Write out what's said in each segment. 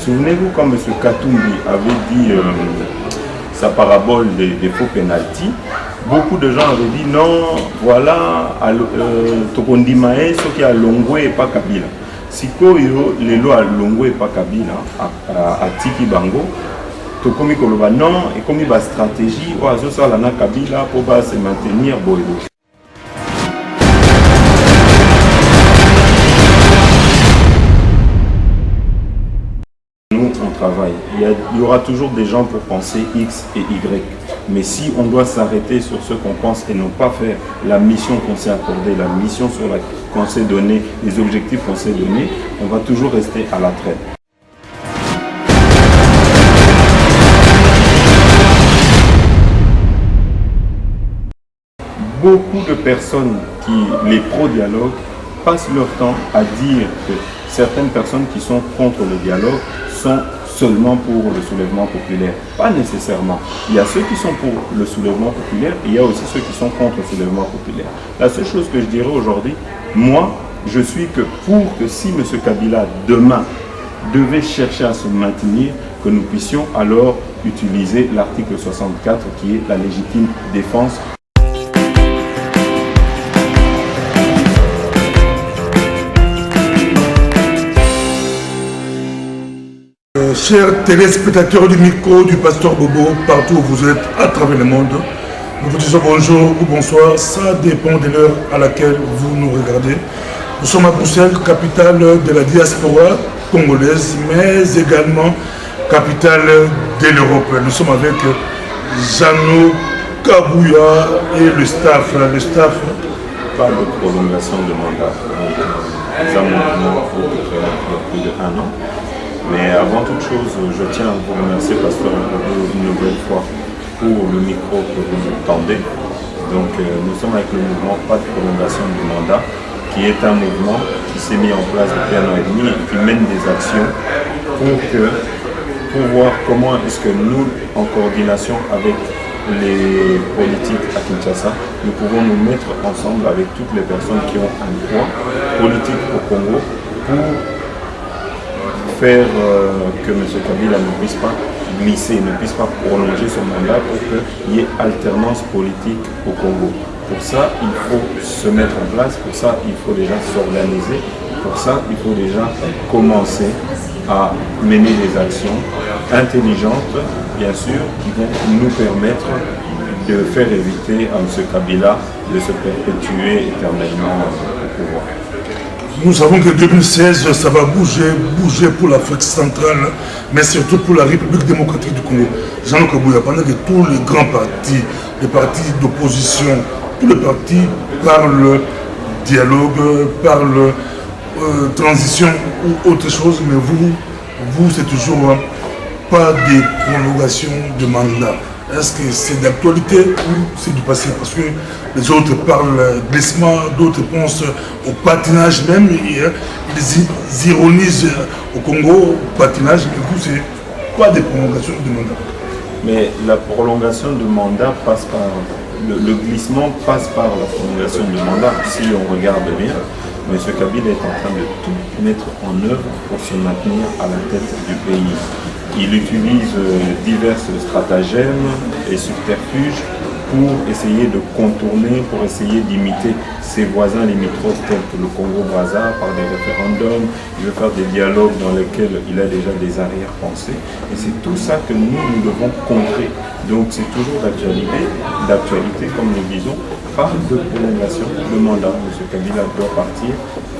Souvenez-vous quand M. Katumbi avait dit sa parabole des faux pénaltys, beaucoup de gens avaient dit non, voilà, Tokondimae, ce qui a Longwe et pas Kabila. Sikoyo, les lois à Longwe et pas Kabila, à Tiki Bango, Tokomi Koloba non, et comme il y a stratégie, Oazo Salana Kabila pour se maintenir Boyo. Nous, on travaille. Il y aura toujours des gens pour penser X et Y. Mais si on doit s'arrêter sur ce qu'on pense et ne pas faire la mission qu'on s'est accordée, la mission sur laquelle qu'on s'est donné, les objectifs qu'on s'est donnés, on va toujours rester à la traîne. Beaucoup de personnes les pro-dialogue passent leur temps à dire que certaines personnes qui sont contre le dialogue sont seulement pour le soulèvement populaire. Pas nécessairement. Il y a ceux qui sont pour le soulèvement populaire et il y a aussi ceux qui sont contre le soulèvement populaire. La seule chose que je dirais aujourd'hui, moi, je suis que pour que si M. Kabila, demain, devait chercher à se maintenir, que nous puissions alors utiliser l'article 64 qui est la légitime défense. Chers téléspectateurs du micro du Pasteur Bobo, partout où vous êtes à travers le monde, nous vous disons bonjour ou bonsoir, ça dépend de l'heure à laquelle vous nous regardez. Nous sommes à Bruxelles, capitale de la diaspora congolaise, mais également capitale de l'Europe. Nous sommes avec Jeannot Kabouya et le staff. Pas de prolongation de mandat. Les amendements pour plus de 1 an. Mais avant toute chose, je tiens à vous remercier, Pasteur, une nouvelle fois pour le micro que vous nous tendez. Donc nous sommes avec le mouvement Pas de prolongation du mandat, qui est un mouvement qui s'est mis en place depuis 1 an et demi et qui mène des actions pour voir comment est-ce que nous, en coordination avec les politiques à Kinshasa, nous pouvons nous mettre ensemble avec toutes les personnes qui ont un poids politique au Congo pour faire que M. Kabila ne puisse pas glisser, ne puisse pas prolonger son mandat pour qu'il y ait alternance politique au Congo. Pour ça, il faut se mettre en place, pour ça, il faut déjà s'organiser, pour ça, il faut déjà commencer à mener des actions intelligentes, bien sûr, qui vont nous permettre de faire éviter à M. Kabila de se perpétuer éternellement au pouvoir. Nous savons que 2016, ça va bouger pour l'Afrique centrale, mais surtout pour la République démocratique du Congo. Jean Kabouya, pendant que tous les grands partis, les partis d'opposition, tous les partis parlent dialogue, parlent transition ou autre chose, mais vous c'est toujours pas des prolongations de mandat. Est-ce que c'est d'actualité ou c'est du passé? Parce que les autres parlent glissement, d'autres pensent au patinage même. Ils ironisent au Congo, au patinage. Du coup, c'est pas des prolongations de mandat. Mais la prolongation de mandat passe par... Le glissement passe par la prolongation de mandat. Si on regarde bien, M. Kabila est en train de tout mettre en œuvre pour se maintenir à la tête du pays. Il utilise divers stratagèmes et subterfuges pour essayer de contourner, pour essayer d'imiter ses voisins limitrophes tels que le Congo-Brazza par des référendums. Il veut faire des dialogues dans lesquels il a déjà des arrière-pensées. Et c'est tout ça que nous devons contrer. Donc c'est toujours d'actualité, comme nous disons, pas de prolongation de mandat. M. Kabila doit partir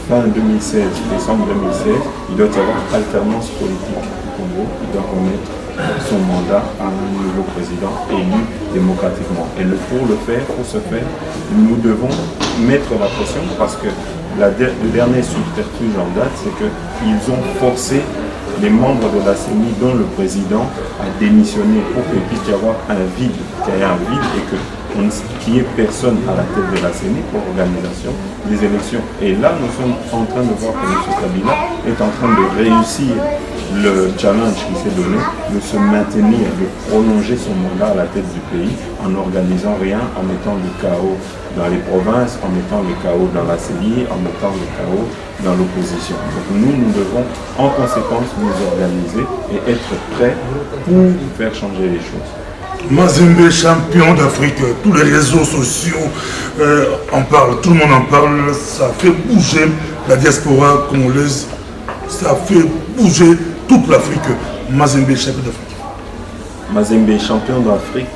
fin 2016, décembre 2016. Il doit y avoir alternance politique. Il doit remettre son mandat à un nouveau président élu démocratiquement. Et pour ce faire, nous devons mettre la pression parce que le dernier subterfuge en date, c'est qu'ils ont forcé les membres de la CENI, dont le président, à démissionner pour qu'il puisse y avoir un vide, qu'il y ait un vide et qu'il n'y ait personne à la tête de la CENI pour l'organisation des élections. Et là, nous sommes en train de voir que M. Kabila est en train de réussir le challenge qui s'est donné de se maintenir, de prolonger son mandat à la tête du pays en n'organisant rien, en mettant le chaos dans les provinces, en mettant le chaos dans la CENI, en mettant le chaos dans l'opposition. Donc nous devons en conséquence nous organiser et être prêts pour faire changer les choses. Mazembe, champion d'Afrique, tous les réseaux sociaux en parlent, tout le monde en parle, ça fait bouger la diaspora congolaise, ça fait bouger toute l'Afrique. Mazembe, champion d'Afrique. Mazembe, champion d'Afrique,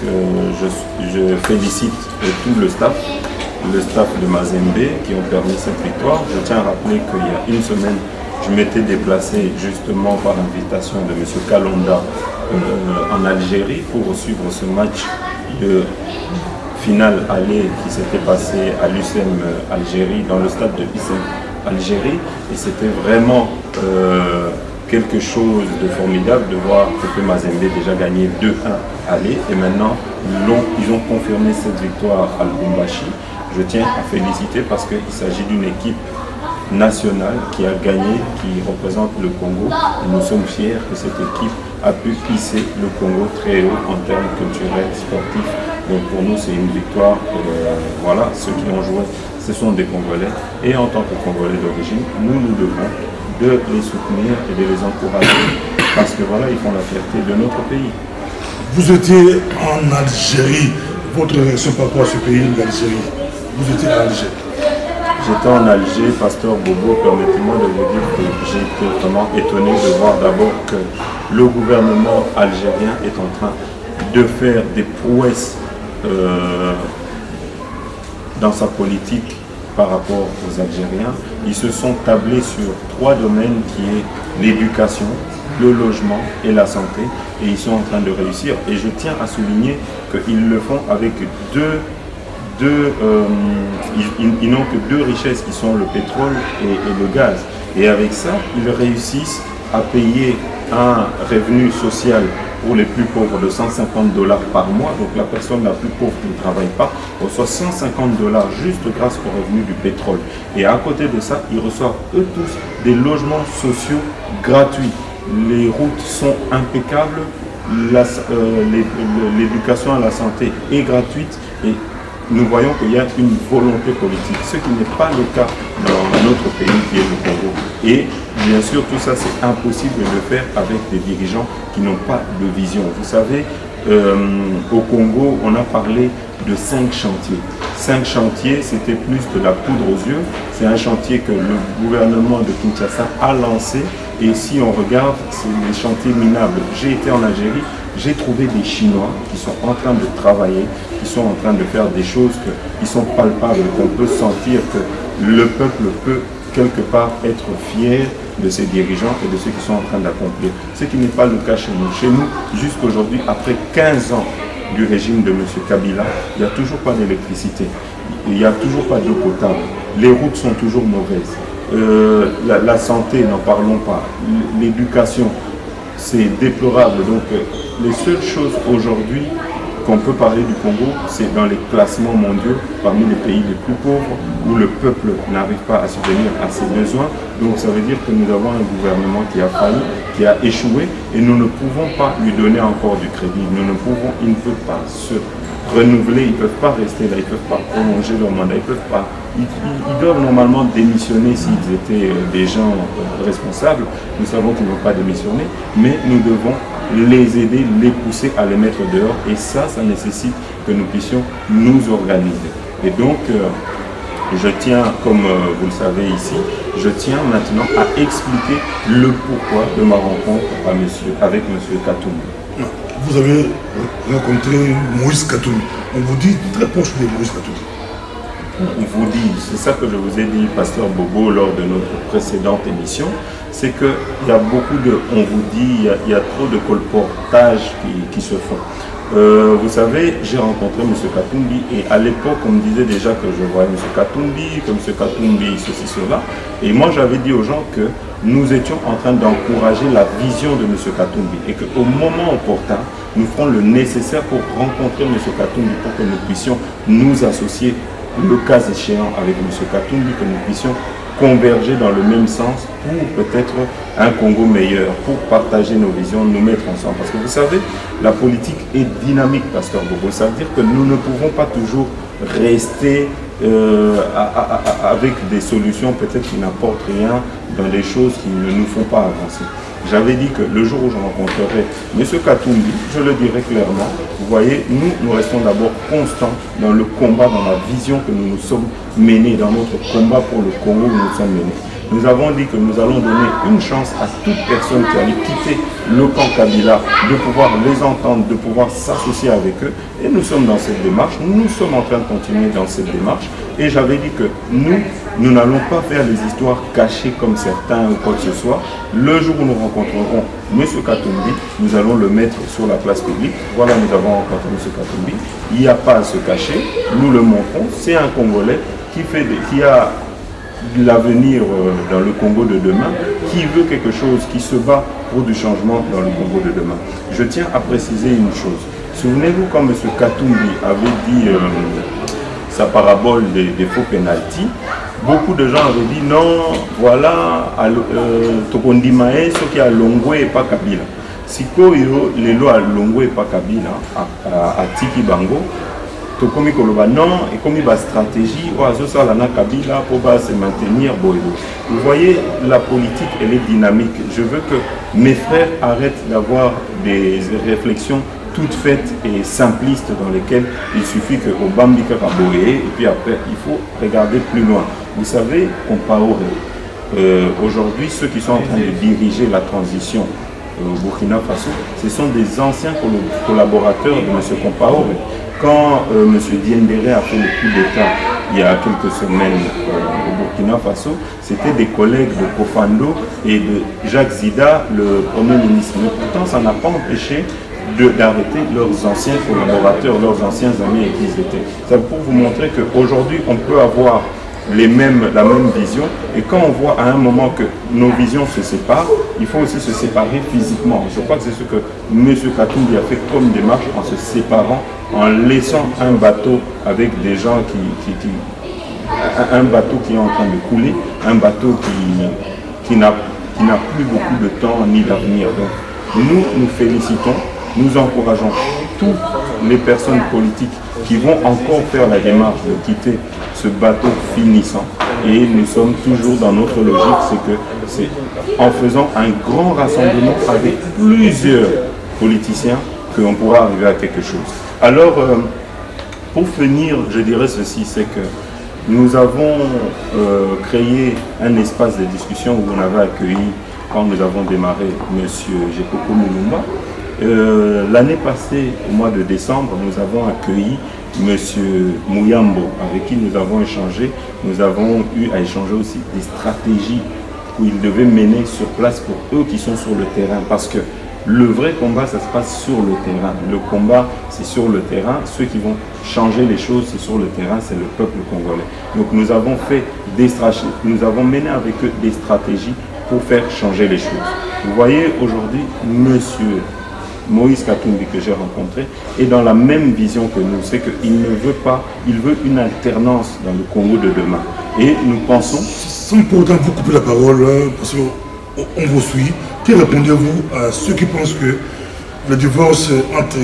je félicite tout le staff de Mazembe qui ont permis cette victoire. Je tiens à rappeler qu'il y a une semaine, je m'étais déplacé justement par invitation de M. Kalonda en Algérie pour suivre ce match de finale aller qui s'était passé à l'USM Algérie, dans le stade de l'USM Algérie. Et c'était vraiment quelque chose de formidable de voir que Mazembe déjà gagné 2-1 aller. Et maintenant, ils ont confirmé cette victoire à Lubumbashi. Je tiens à féliciter parce qu'il s'agit d'une équipe nationale qui a gagné, qui représente le Congo. Et nous sommes fiers que cette équipe a pu hisser le Congo très haut en termes culturels, sportifs. Donc pour nous, c'est une victoire. Voilà, ceux qui ont joué, ce sont des Congolais. Et en tant que Congolais d'origine, nous devons de les soutenir et de les encourager parce que voilà, ils font la fierté de notre pays. Vous étiez en Algérie. Votre réaction par rapport à ce pays, l'Algérie? Vous étiez à Alger. J'étais en Alger, Pasteur Bobo, permettez-moi de vous dire que j'ai été vraiment étonné de voir d'abord que le gouvernement algérien est en train de faire des prouesses dans sa politique par rapport aux Algériens. Ils se sont tablés sur 3 domaines qui est l'éducation, le logement et la santé, et ils sont en train de réussir. Et je tiens à souligner qu'ils le font avec ils n'ont que 2 richesses qui sont le pétrole et le gaz. Et avec ça, ils réussissent à payer un revenu social pour les plus pauvres de $150 par mois. Donc la personne la plus pauvre qui ne travaille pas reçoit $150 juste grâce au revenu du pétrole. Et à côté de ça, ils reçoivent eux tous des logements sociaux gratuits. Les routes sont impeccables, l'éducation à la santé est gratuite et nous voyons qu'il y a une volonté politique, ce qui n'est pas le cas dans notre pays qui est le Congo. Et bien sûr, tout ça, c'est impossible de le faire avec des dirigeants qui n'ont pas de vision. Vous savez, au Congo, on a parlé de 5 chantiers. 5 chantiers, c'était plus de la poudre aux yeux. C'est un chantier que le gouvernement de Kinshasa a lancé. Et si on regarde, c'est des chantiers minables. J'ai été en Algérie, j'ai trouvé des Chinois qui sont en train de travailler, qui sont en train de faire des choses qui sont palpables, qu'on peut sentir que le peuple peut quelque part être fier de ses dirigeants et de ceux qui sont en train d'accomplir. Ce qui n'est pas le cas chez nous. Chez nous, jusqu'aujourd'hui, après 15 ans du régime de M. Kabila, il n'y a toujours pas d'électricité, il n'y a toujours pas d'eau potable, les routes sont toujours mauvaises, la santé, n'en parlons pas, l'éducation, c'est déplorable. Donc les seules choses aujourd'hui qu'on peut parler du Congo, c'est dans les classements mondiaux parmi les pays les plus pauvres où le peuple n'arrive pas à subvenir à ses besoins. Donc ça veut dire que nous avons un gouvernement qui a failli, qui a échoué et nous ne pouvons pas lui donner encore du crédit. Ils ne peuvent pas se renouveler, ils ne peuvent pas rester là, ils ne peuvent pas prolonger leur mandat, ils doivent normalement démissionner s'ils étaient des gens responsables. Nous savons qu'ils ne vont pas démissionner, mais nous devons les aider, les pousser à les mettre dehors. Et ça nécessite que nous puissions nous organiser. Et donc, je tiens, comme vous le savez ici, je tiens maintenant à expliquer le pourquoi de ma rencontre avec M. Katumbi. Vous avez rencontré Moïse Katumbi. On vous dit très proche de Moïse Katumbi. On vous dit, c'est ça que je vous ai dit, Pasteur Bobo, lors de notre précédente émission, c'est qu'il y a beaucoup de, on vous dit, il y a trop de colportages qui se font. Vous savez, j'ai rencontré M. Katumbi et à l'époque, on me disait déjà que je voyais M. Katumbi, que M. Katumbi, ceci, cela. Et moi, j'avais dit aux gens que nous étions en train d'encourager la vision de M. Katumbi et qu'au moment opportun, nous ferons le nécessaire pour rencontrer M. Katumbi pour que nous puissions nous associer le cas échéant avec M. Katumbi, que nous puissions converger dans le même sens pour peut-être un Congo meilleur, pour partager nos visions, nous mettre ensemble. Parce que vous savez, la politique est dynamique, Pasteur Bobo. Ça veut dire que nous ne pouvons pas toujours rester avec des solutions peut-être qui n'apportent rien dans des choses qui ne nous font pas avancer. J'avais dit que le jour où je rencontrerai M. Katumbi, je le dirai clairement, vous voyez, nous restons d'abord constants dans le combat, dans la vision que nous nous sommes menés, dans notre combat pour le Congo où nous nous sommes menés. Nous avons dit que nous allons donner une chance à toute personne qui allait quitter le camp Kabila, de pouvoir les entendre, de pouvoir s'associer avec eux. Et nous sommes dans cette démarche, nous sommes en train de continuer dans cette démarche. Et j'avais dit que nous n'allons pas faire des histoires cachées comme certains ou quoi que ce soit. Le jour où nous rencontrerons M. Katumbi, nous allons le mettre sur la place publique. Voilà, nous avons rencontré M. Katumbi. Il n'y a pas à se cacher, nous le montrons. C'est un Congolais qui a l'avenir dans le Congo de demain, qui veut quelque chose, qui se bat pour du changement dans le Congo de demain. Je tiens à préciser une chose. Souvenez-vous quand M. Katumbi avait dit sa parabole des faux pénaltys, beaucoup de gens avaient dit non, voilà, Tokondimae, ce qui a Longwe et pas Kabila. Sikoyo, les lois à Longwe et pas Kabila, à Tiki Bango, Tokomi Koloba, non, et comme il y a stratégie, Oazo Salana Kabila pour se maintenir. Vous voyez, la politique, elle est dynamique. Je veux que mes frères arrêtent d'avoir des réflexions toutes faites et simplistes dans lesquelles il suffit que Obambika Kaboé, et puis après, il faut regarder plus loin. Vous savez, Compaoré, aujourd'hui, ceux qui sont en train de diriger la transition au Burkina Faso, ce sont des anciens collaborateurs de M. Compaoré. Quand M. Diendéré a fait le coup d'État il y a quelques semaines au Burkina Faso, c'était des collègues de Kofando et de Jacques Zida, le Premier ministre. Mais pourtant, ça n'a pas empêché d'arrêter leurs anciens collaborateurs, leurs anciens amis avec qui ils étaient. C'est pour vous montrer qu'aujourd'hui, on peut avoir la même vision, et quand on voit à un moment que nos visions se séparent, il faut aussi se séparer physiquement. Je crois que c'est ce que M. Katumbi a fait comme démarche en se séparant, en laissant un bateau avec des gens un bateau qui est en train de couler, un bateau qui n'a plus beaucoup de temps ni d'avenir. Donc nous félicitons, nous encourageons toutes les personnes politiques qui vont encore faire la démarche de quitter ce bateau finissant. Et nous sommes toujours dans notre logique, c'est en faisant un grand rassemblement avec plusieurs politiciens qu'on pourra arriver à quelque chose. Alors, pour finir, je dirais ceci, c'est que nous avons créé un espace de discussion où on avait accueilli, quand nous avons démarré, M. Jekoko Mulumba. L'année passée, au mois de décembre, nous avons accueilli M. Mouyambo, avec qui nous avons échangé. Nous avons eu à échanger aussi des stratégies qu'ils devaient mener sur place pour eux qui sont sur le terrain. Parce que le vrai combat, ça se passe sur le terrain. Le combat, c'est sur le terrain. Ceux qui vont changer les choses, c'est sur le terrain, c'est le peuple congolais. Donc nous avons fait des stratégies, nous avons mené avec eux des stratégies pour faire changer les choses. Vous voyez, aujourd'hui, monsieur Moïse Katumbi que j'ai rencontré est dans la même vision que nous, c'est qu'il ne veut pas, il veut une alternance dans le Congo de demain. Et nous pensons... Sans pour autant vous couper la parole, parce qu'on vous suit, que répondez-vous à ceux qui pensent que le divorce entre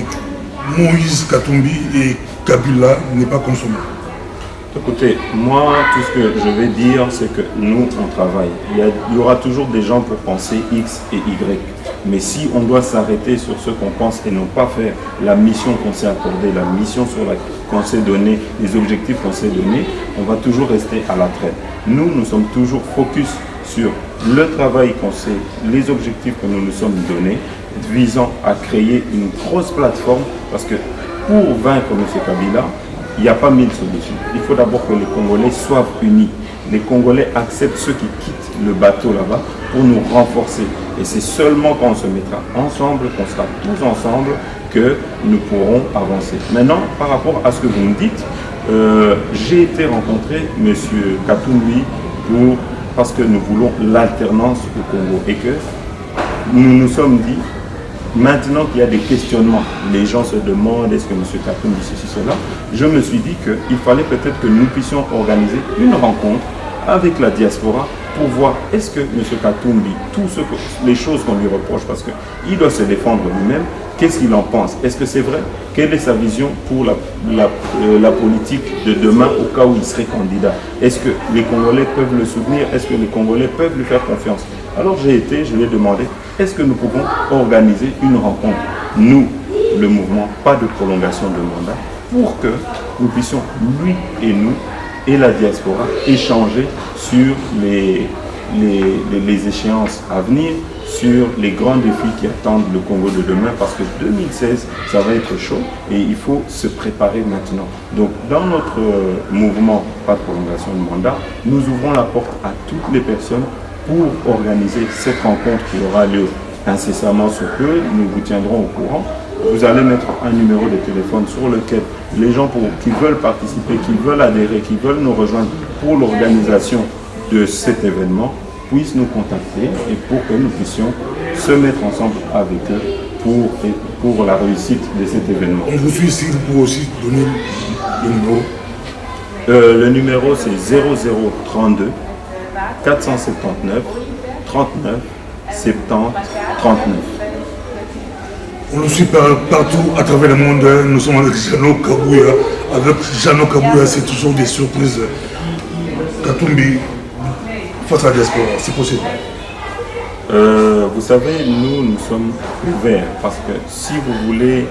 Moïse Katumbi et Kabila n'est pas consommé? Écoutez, moi, tout ce que je vais dire, c'est que nous, on travaille. Il y aura toujours des gens pour penser X et Y. Mais si on doit s'arrêter sur ce qu'on pense et non pas faire la mission qu'on s'est accordée, la mission qu'on s'est donnée, les objectifs qu'on s'est donnés, on va toujours rester à la traîne. Nous sommes toujours focus sur le travail qu'on sait, les objectifs que nous nous sommes donnés, visant à créer une grosse plateforme, parce que pour vaincre M. Kabila, il n'y a pas 1000 solutions. Il faut d'abord que les Congolais soient unis. Les Congolais acceptent ceux qui quittent le bateau là-bas pour nous renforcer. Et c'est seulement quand on se mettra ensemble, qu'on sera tous ensemble, que nous pourrons avancer. Maintenant, par rapport à ce que vous me dites, j'ai été rencontrer M. Katumbi parce que nous voulons l'alternance au Congo et que nous nous sommes dit, maintenant qu'il y a des questionnements, les gens se demandent est-ce que M. Katumbi ceci, cela, je me suis dit qu'il fallait peut-être que nous puissions organiser une rencontre avec la diaspora pour voir est-ce que M. Katumbi, les choses qu'on lui reproche, parce qu'il doit se défendre lui-même, qu'est-ce qu'il en pense? Est-ce que c'est vrai? Quelle est sa vision pour la politique de demain au cas où il serait candidat? Est-ce que les Congolais peuvent le soutenir? Est-ce que les Congolais peuvent lui faire confiance? Alors je lui ai demandé, est-ce que nous pouvons organiser une rencontre, nous, le mouvement, pas de prolongation de mandat, pour que nous puissions, lui et nous, et la diaspora, échanger sur les échéances à venir, sur les grands défis qui attendent le Congo de demain, parce que 2016, ça va être chaud et il faut se préparer maintenant. Donc, dans notre mouvement, pas de prolongation de mandat, nous ouvrons la porte à toutes les personnes pour organiser cette rencontre qui aura lieu incessamment sous peu. Nous vous tiendrons au courant. Vous allez mettre un numéro de téléphone sur lequel les gens qui veulent participer, qui veulent adhérer, qui veulent nous rejoindre pour l'organisation de cet événement, puissent nous contacter et pour que nous puissions se mettre ensemble avec eux pour la réussite de cet événement. On vous suit ici pour aussi donner le numéro. Le numéro c'est 0032 479 39 70 39. On nous suit partout à travers le monde. Nous sommes avec Jeannot Kabouya. Avec Jeannot Kabouya, c'est toujours des surprises. Katumbi, face à la diaspora, c'est possible. Vous savez, nous sommes ouverts parce que si vous voulez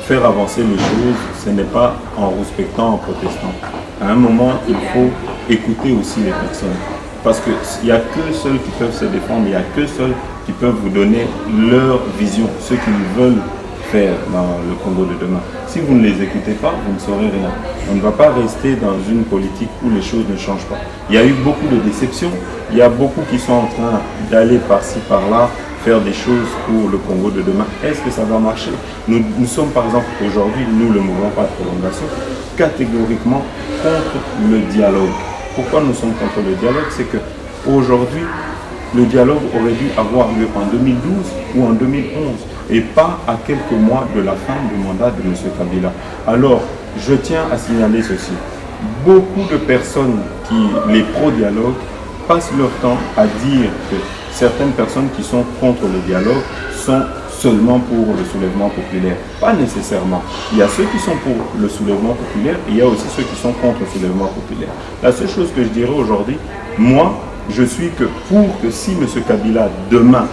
faire avancer les choses, ce n'est pas en respectant, en protestant. À un moment, il faut écouter aussi les personnes. Parce qu'il n'y a que ceux qui peuvent se défendre, il n'y a que ceux qui peuvent vous donner leur vision, ce qu'ils veulent faire dans le Congo de demain. Si vous ne les écoutez pas, vous ne saurez rien. On ne va pas rester dans une politique où les choses ne changent pas. Il y a eu beaucoup de déceptions, il y a beaucoup qui sont en train d'aller par-ci, par-là, faire des choses pour le Congo de demain. Est-ce que ça va marcher? Nous sommes par exemple aujourd'hui, nous le mouvement pas de prolongation, catégoriquement contre le dialogue. Pourquoi nous sommes contre le dialogue? C'est que aujourd'hui, le dialogue aurait dû avoir lieu en 2012 ou en 2011 et pas à quelques mois de la fin du mandat de M. Kabila. Alors, je tiens à signaler ceci. Beaucoup de personnes les pro-dialogue, passent leur temps à dire que certaines personnes qui sont contre le dialogue sont seulement pour le soulèvement populaire. Pas nécessairement. Il y a ceux qui sont pour le soulèvement populaire et il y a aussi ceux qui sont contre le soulèvement populaire. La seule chose que je dirais aujourd'hui, moi, je suis que pour que si M. Kabila, demain,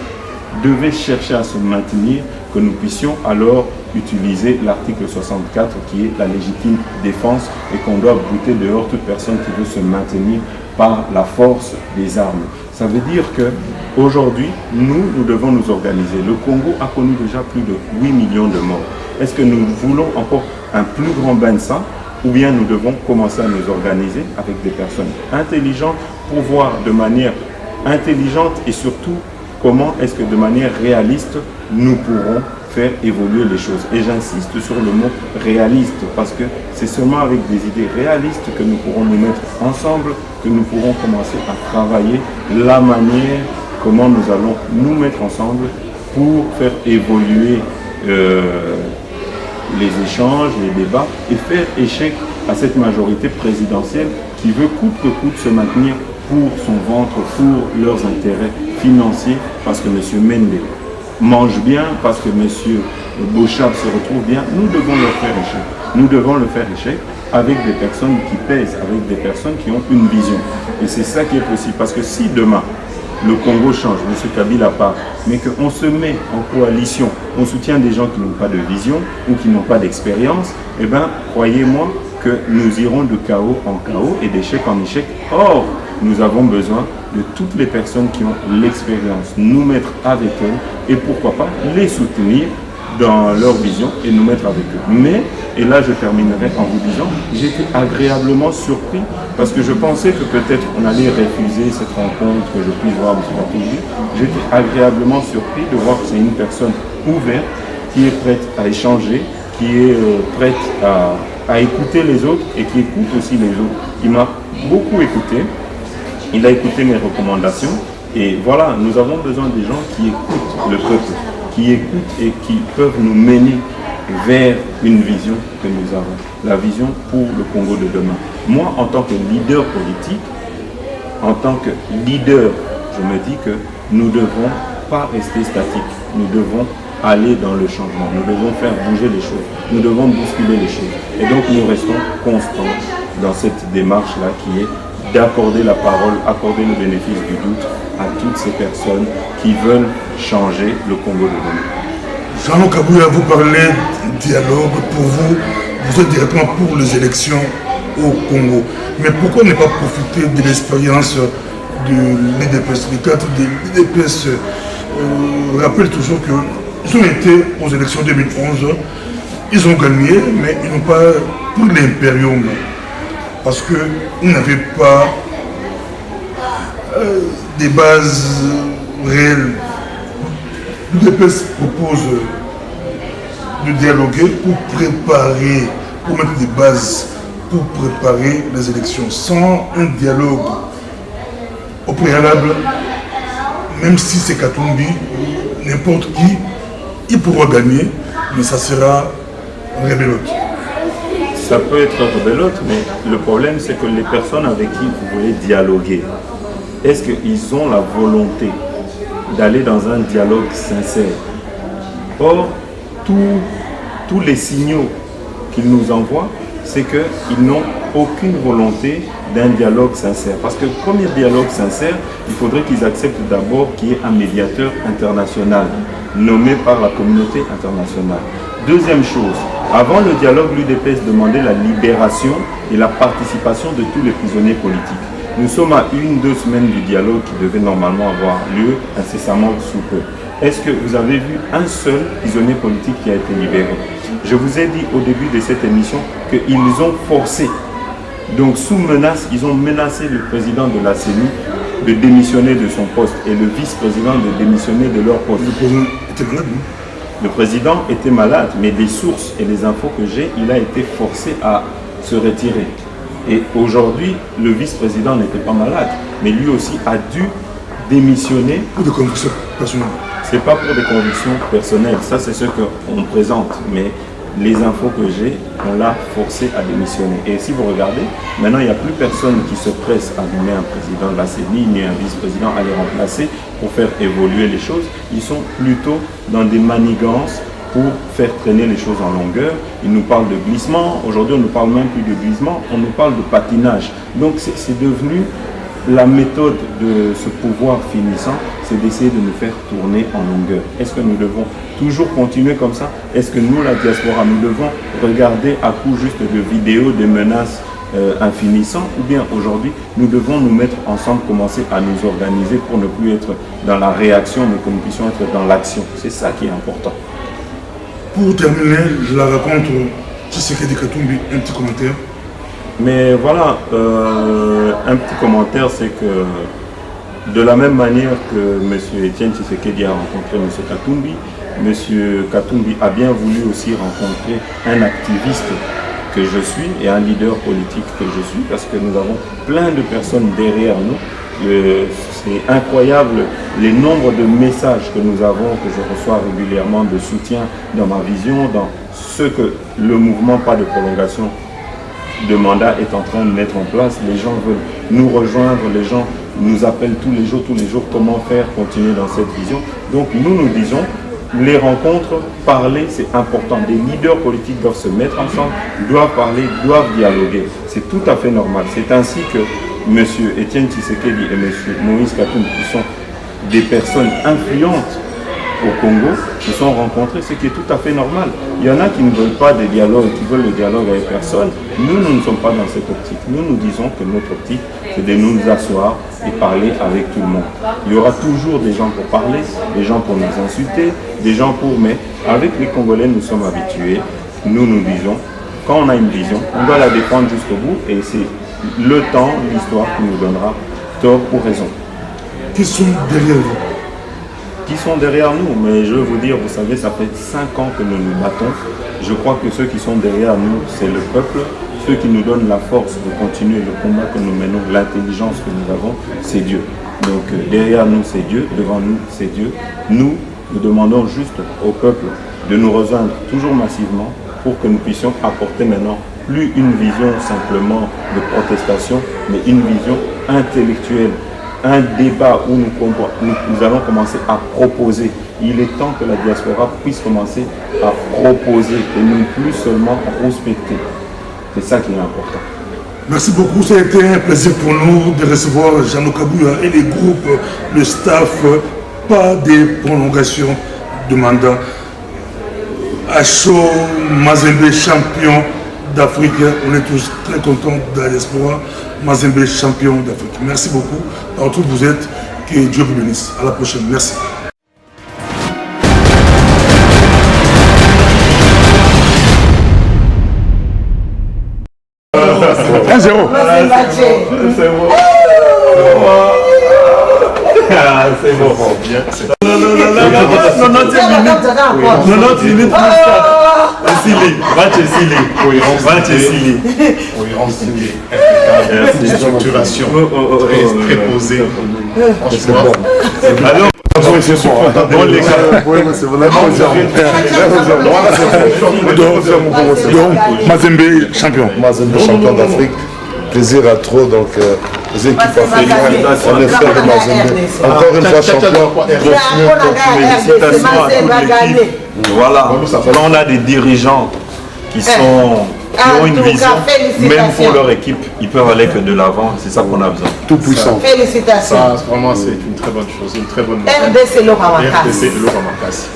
devait chercher à se maintenir, que nous puissions alors utiliser l'article 64 qui est la légitime défense et qu'on doit bouter dehors toute personne qui veut se maintenir par la force des armes. Ça veut dire qu'aujourd'hui, nous devons nous organiser. Le Congo a connu déjà plus de 8 millions de morts. Est-ce que nous voulons encore un plus grand bain de sang ou bien nous devons commencer à nous organiser avec des personnes intelligentes pour voir de manière intelligente et surtout comment est-ce que de manière réaliste nous pourrons faire évoluer les choses. Et j'insiste sur le mot réaliste parce que c'est seulement avec des idées réalistes que nous pourrons nous mettre ensemble, que nous pourrons commencer à travailler la manière comment nous allons nous mettre ensemble pour faire évoluer les échanges, les débats et faire échec à cette majorité présidentielle qui veut coûte que coûte se maintenir pour son ventre, pour leurs intérêts financiers, parce que M. Mende mange bien, parce que M. Bochab se retrouve bien. Nous devons le faire échec. Nous devons le faire échec avec des personnes qui pèsent, avec des personnes qui ont une vision. Et c'est ça qui est possible, parce que si demain, le Congo change, M. Kabila part, mais qu'on se met en coalition, on soutient des gens qui n'ont pas de vision ou qui n'ont pas d'expérience, eh bien, croyez-moi que nous irons de chaos en chaos et d'échec en échec. Or, nous avons besoin de toutes les personnes qui ont l'expérience, nous mettre avec elles et pourquoi pas les soutenir dans leur vision et nous mettre avec eux. Mais, et là je terminerai en vous disant, j'étais agréablement surpris parce que je pensais que peut-être on allait refuser cette rencontre, que je puisse voir M. Katumbi. J'étais agréablement surpris de voir que c'est une personne ouverte, qui est prête à échanger, qui est prête à écouter les autres et qui écoute aussi les autres. Il m'a beaucoup écouté. Il a écouté mes recommandations et voilà, nous avons besoin des gens qui écoutent le peuple, qui écoutent et qui peuvent nous mener vers une vision que nous avons, la vision pour le Congo de demain. Moi, en tant que leader politique, en tant que leader, je me dis que nous ne devons pas rester statiques. Nous devons aller dans le changement. Nous devons faire bouger les choses. Nous devons bousculer les choses. Et donc nous restons constants dans cette démarche-là qui est d'accorder la parole, accorder le bénéfice du doute à toutes ces personnes qui veulent changer le Congo de demain. Jean-Luc Kabouya, vous parlez de dialogue. Pour vous, vous êtes directement pour les élections au Congo. Mais pourquoi ne pas profiter de l'expérience de l'IDPS? Les cadres de l'IDPS rappellent toujours qu'ils ont été aux élections 2011, ils ont gagné, mais ils n'ont pas pris l'impérium parce qu'ils n'avaient pas des bases réelles. L'UDPS propose de dialoguer pour mettre des bases pour préparer les élections. Sans un dialogue au préalable, même si c'est Katumbi, n'importe qui, il pourra gagner, mais ça sera rebelote. Ça peut être rebelote, mais le problème c'est que les personnes avec qui vous voulez dialoguer, est-ce qu'ils ont la volonté d'aller dans un dialogue sincère? Or, tous les signaux qu'ils nous envoient, c'est qu'ils n'ont aucune volonté d'un dialogue sincère. Parce que premier dialogue sincère, il faudrait qu'ils acceptent d'abord qu'il y ait un médiateur international nommé par la communauté internationale. Deuxième chose, avant le dialogue, l'UDPS demandait la libération et la participation de tous les prisonniers politiques. Nous sommes à 1-2 semaines du dialogue qui devait normalement avoir lieu incessamment sous peu. Est-ce que vous avez vu un seul prisonnier politique qui a été libéré? Je vous ai dit au début de cette émission qu'ils ont forcé, donc sous menace, ils ont menacé le président de la CENI de démissionner de son poste et le vice-président de démissionner de leur poste. Le président était malade, non? Le président était malade, mais des sources et les infos que j'ai, il a été forcé à se retirer. Et aujourd'hui, le vice-président n'était pas malade, mais lui aussi a dû démissionner. Pour des convictions personnelles. Ce n'est pas pour des convictions personnelles, ça c'est ce qu'on présente, mais les infos que j'ai, on l'a forcé à démissionner. Et si vous regardez, maintenant il n'y a plus personne qui se presse à nommer un président de la CENI, ni un vice-président à les remplacer pour faire évoluer les choses. Ils sont plutôt dans des manigances pour faire traîner les choses en longueur. Ils nous parlent de glissement, aujourd'hui on ne parle même plus de glissement, on nous parle de patinage. Donc c'est devenu la méthode de ce pouvoir finissant, c'est d'essayer de nous faire tourner en longueur. Est-ce que nous devons toujours continuer comme ça? Est-ce que nous, la diaspora, nous devons regarder à coup juste de vidéos, des menaces infinissantes? Ou bien aujourd'hui, nous devons nous mettre ensemble, commencer à nous organiser pour ne plus être dans la réaction, mais que nous puissions être dans l'action. C'est ça qui est important. Pour terminer, je la raconte, Tshisekedi Katumbi, un petit commentaire. Mais voilà, un petit commentaire, c'est que de la même manière que M. Etienne Tshisekedi a rencontré M. Katumbi, M. Katumbi a bien voulu aussi rencontrer un activiste que je suis et un leader politique que je suis, parce que nous avons plein de personnes derrière nous. C'est incroyable les nombres de messages que nous avons, que je reçois régulièrement de soutien dans ma vision, dans ce que le mouvement Pas de prolongation de mandat est en train de mettre en place. Les gens veulent nous rejoindre, les gens nous appellent tous les jours, comment faire, continuer dans cette vision. Donc nous disons, les rencontres, parler, c'est important. Des leaders politiques doivent se mettre ensemble, doivent parler, doivent dialoguer. C'est tout à fait normal. C'est ainsi que M. Etienne Tshisekedi et M. Moïse Katumbi, qui sont des personnes influentes au Congo, se sont rencontrés, ce qui est tout à fait normal. Il y en a qui ne veulent pas de dialogue, qui veulent le dialogue avec personne. Nous ne sommes pas dans cette optique. Nous disons que notre optique, c'est de nous asseoir et parler avec tout le monde. Il y aura toujours des gens pour parler, des gens pour nous insulter, des gens pour... Mais avec les Congolais, nous sommes habitués. Nous disons, quand on a une vision, on doit la défendre jusqu'au bout et c'est le temps, l'histoire qui nous donnera tort ou raison. Qui sont derrière vous? Qui sont derrière nous, mais je veux vous dire, vous savez, ça fait 5 ans que nous nous battons. Je crois que ceux qui sont derrière nous, c'est le peuple. Ceux qui nous donnent la force de continuer le combat que nous menons, l'intelligence que nous avons, c'est Dieu. Donc derrière nous, c'est Dieu, devant nous, c'est Dieu. Nous demandons juste au peuple de nous rejoindre toujours massivement pour que nous puissions apporter maintenant plus une vision simplement de protestation, mais une vision intellectuelle, un débat où nous allons commencer à proposer. Il est temps que la diaspora puisse commencer à proposer et non plus seulement prospecter. C'est ça qui est important. Merci beaucoup, ça a été un plaisir pour nous de recevoir Jeannot Kabouya et les groupes, le staff, pas de prolongation de mandat. Acho Mazembe, champion d'Afrique, on est tous très contents de la diaspora. Mazembe, champion d'Afrique. Merci beaucoup, partout où vous êtes, que Dieu vous bénisse. À la prochaine, merci. C'est bon. Ah, c'est bon. Non, 90 minutes plus tard. Structuration très posée. Alors, Mazembe, champion. Mazembe, champion d'Afrique. Plaisir à trop, donc les équipes africaines, on est fiers de Mazembe. Encore une fois, champion. Félicitations à toute l'équipe. Voilà, là on a des dirigeants qui ont une vision, même pour leur équipe, ils peuvent aller que de l'avant, c'est ça qu'on a besoin. Tout puissant. Félicitations. Ça, vraiment, c'est une très bonne chose, une très bonne nouvelle. RDC Laurent RDC Laurent Makassi.